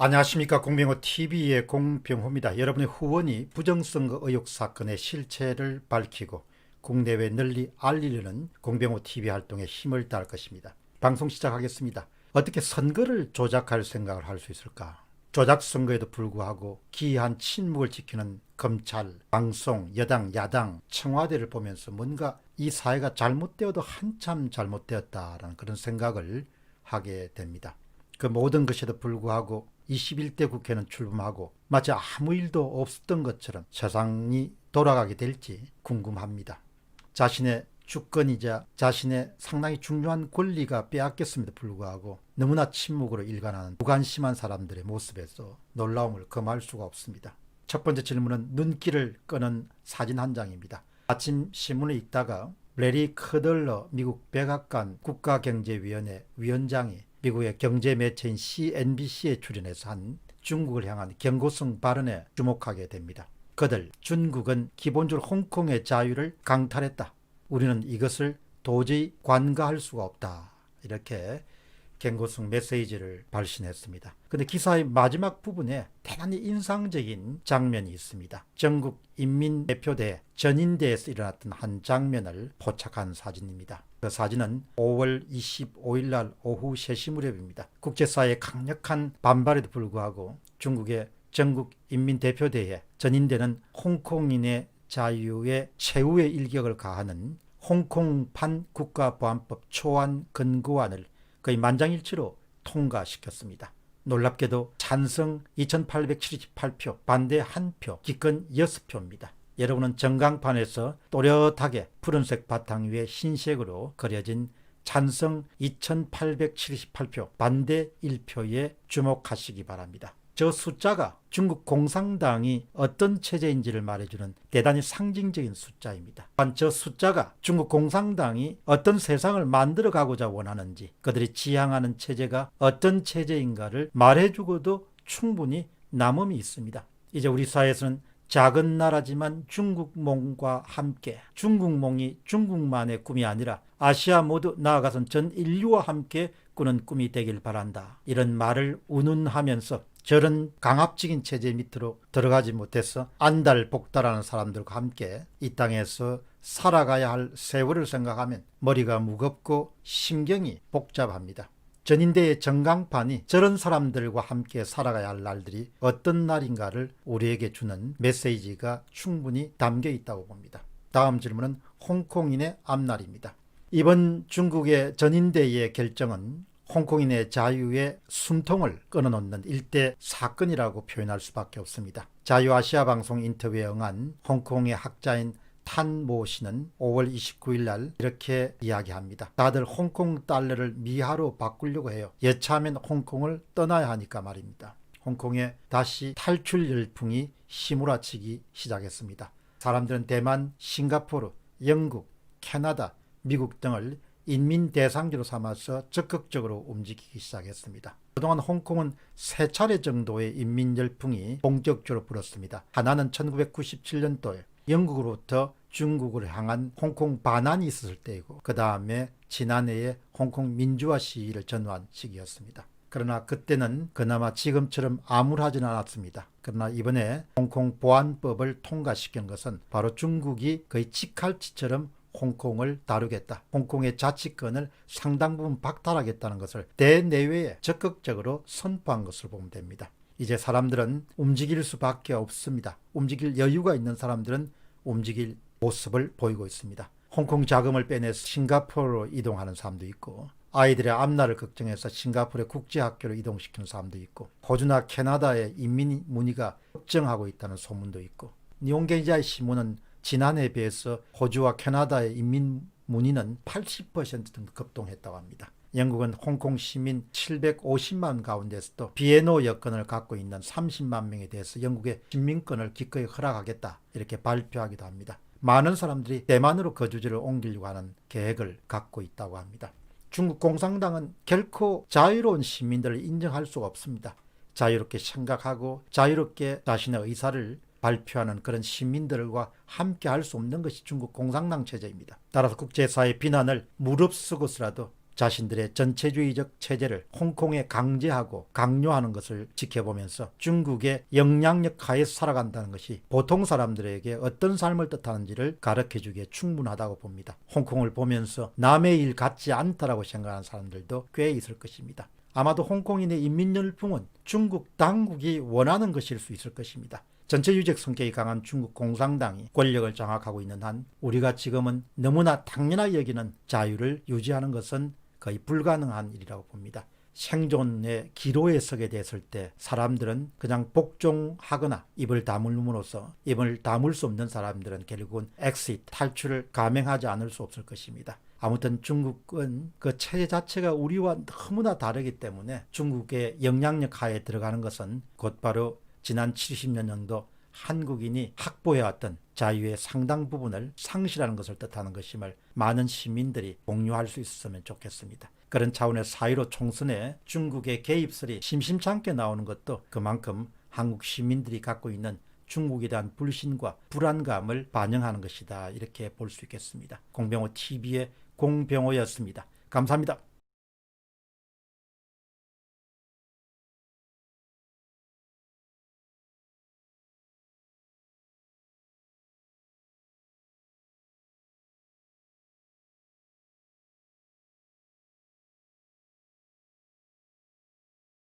안녕하십니까. 공병호TV의 공병호입니다. 여러분의 후원이 부정선거 의혹 사건의 실체를 밝히고 국내외 널리 알리려는 공병호TV 활동에 힘을 다할 것입니다. 방송 시작하겠습니다. 어떻게 선거를 조작할 생각을 할 수 있을까? 조작선거에도 불구하고 기이한 침묵을 지키는 검찰, 방송, 여당, 야당, 청와대를 보면서 뭔가 이 사회가 잘못되어도 한참 잘못되었다라는 그런 생각을 하게 됩니다. 그 모든 것에도 불구하고 21대 국회는 출범하고 마치 아무 일도 없었던 것처럼 세상이 돌아가게 될지 궁금합니다. 자신의 주권이자 자신의 상당히 중요한 권리가 빼앗겼음에도 불구하고 너무나 침묵으로 일관하는 무관심한 사람들의 모습에서 놀라움을 금할 수가 없습니다. 첫 번째 질문은 눈길을 끄는 사진 한 장입니다. 아침 신문을 읽다가 레리 커덜러 미국 백악관 국가경제위원회 위원장이 미국의 경제 매체인 CNBC에 출연해서 한 중국을 향한 경고성 발언에 주목하게 됩니다. 그들 중국은 기본적으로 홍콩의 자유를 강탈했다. 우리는 이것을 도저히 관가할 수가 없다. 이렇게 경고성 메시지를 발신했습니다. 그런데 기사의 마지막 부분에 대단히 인상적인 장면이 있습니다. 전국 인민대표대 전인대에서 일어났던 한 장면을 포착한 사진입니다. 그 사진은 5월 25일 날 오후 3시 무렵입니다. 국제사회의 강력한 반발에도 불구하고 중국의 전국 인민대표대회 전인대는 홍콩인의 자유에 최후의 일격을 가하는 홍콩판 국가보안법 초안 권고안을 거의 만장일치로 통과시켰습니다. 놀랍게도 찬성 2878표, 반대 1표, 기권 6표입니다. 여러분은 전광판에서 또렷하게 푸른색 바탕 위에 흰색으로 그려진 찬성 2878표, 반대 1표에 주목하시기 바랍니다. 저 숫자가 중국 공산당이 어떤 체제인지를 말해주는 대단히 상징적인 숫자입니다. 저 숫자가 중국 공산당이 어떤 세상을 만들어가고자 원하는지, 그들이 지향하는 체제가 어떤 체제인가를 말해주고도 충분히 남음이 있습니다. 이제 우리 사회에서는 작은 나라지만 중국몽과 함께, 중국몽이 중국만의 꿈이 아니라 아시아 모두 나아가선 전 인류와 함께 꾸는 꿈이 되길 바란다. 이런 말을 운운하면서 저런 강압적인 체제 밑으로 들어가지 못해서 안달복달하는 사람들과 함께 이 땅에서 살아가야 할 세월을 생각하면 머리가 무겁고 심경이 복잡합니다. 전인대의 전광판이 저런 사람들과 함께 살아가야 할 날들이 어떤 날인가를 우리에게 주는 메시지가 충분히 담겨 있다고 봅니다. 다음 질문은 홍콩인의 앞날입니다. 이번 중국의 전인대의 결정은 홍콩인의 자유의 숨통을 끊어놓는 일대 사건이라고 표현할 수밖에 없습니다. 자유아시아방송 인터뷰에 응한 홍콩의 학자인 탄모 씨는 5월 29일 날 이렇게 이야기합니다. 다들 홍콩 달러를 미화로 바꾸려고 해요. 여차하면 홍콩을 떠나야 하니까 말입니다. 홍콩에 다시 탈출 열풍이 휘몰아치기 시작했습니다. 사람들은 대만, 싱가포르, 영국, 캐나다, 미국 등을 인민 대상지로 삼아서 적극적으로 움직이기 시작했습니다. 그동안 홍콩은 3차례 정도의 인민 열풍이 본격적으로 불었습니다. 하나는 1997년도에 영국으로부터 중국을 향한 홍콩 반환이 있었을 때이고, 그 다음에 지난해에 홍콩 민주화 시위를 전후한 시기였습니다. 그러나 그때는 그나마 지금처럼 암울하지는 않았습니다. 그러나 이번에 홍콩 보안법을 통과시킨 것은 바로 중국이 거의 직할치처럼 홍콩을 다루겠다, 홍콩의 자치권을 상당 부분 박탈하겠다는 것을 대내외에 적극적으로 선포한 것을 보면 됩니다. 이제 사람들은 움직일 수밖에 없습니다. 움직일 여유가 있는 사람들은 움직일 모습을 보이고 있습니다. 홍콩 자금을 빼내서 싱가포르로 이동하는 사람도 있고, 아이들의 앞날을 걱정해서 싱가포르의 국제학교로 이동시키는 사람도 있고, 호주나 캐나다의 인민 문의가 걱정하고 있다는 소문도 있고, 니혼게이자의 신문은 지난해에 비해서 호주와 캐나다의 인민 문의는 80% 정도 급동했다고 합니다. 영국은 홍콩 시민 750만 가운데서도 비에노 여권을 갖고 있는 30만 명에 대해서 영국의 시민권을 기꺼이 허락하겠다, 이렇게 발표하기도 합니다. 많은 사람들이 대만으로 거주지를 옮기려고 하는 계획을 갖고 있다고 합니다. 중국 공산당은 결코 자유로운 시민들을 인정할 수가 없습니다. 자유롭게 생각하고 자유롭게 자신의 의사를 발표하는 그런 시민들과 함께 할 수 없는 것이 중국 공산당 체제입니다. 따라서 국제사회 비난을 무릅쓰고서라도 자신들의 전체주의적 체제를 홍콩에 강제하고 강요하는 것을 지켜보면서 중국의 영향력 하에 살아간다는 것이 보통 사람들에게 어떤 삶을 뜻하는지를 가르쳐주기에 충분하다고 봅니다. 홍콩을 보면서 남의 일 같지 않다라고 생각하는 사람들도 꽤 있을 것입니다. 아마도 홍콩인의 인민열풍은 중국 당국이 원하는 것일 수 있을 것입니다. 전체주의적 성격이 강한 중국 공산당이 권력을 장악하고 있는 한 우리가 지금은 너무나 당연하게 여기는 자유를 유지하는 것은 거의 불가능한 일이라고 봅니다. 생존의 기로에 서게 됐을 때 사람들은 그냥 복종하거나 입을 다물므로써 입을 다물 수 없는 사람들은 결국은 엑시트, 탈출을 감행하지 않을 수 없을 것입니다. 아무튼 중국은 그 체제 자체가 우리와 너무나 다르기 때문에 중국의 영향력 하에 들어가는 것은 곧바로 지난 70년 정도 한국인이 확보해왔던 자유의 상당 부분을 상실하는 것을 뜻하는 것임을 많은 시민들이 공유할 수 있었으면 좋겠습니다. 그런 차원의 4.15 총선에 중국의 개입설이 심심찮게 나오는 것도 그만큼 한국 시민들이 갖고 있는 중국에 대한 불신과 불안감을 반영하는 것이다, 이렇게 볼 수 있겠습니다. 공병호 TV의 공병호였습니다. 감사합니다.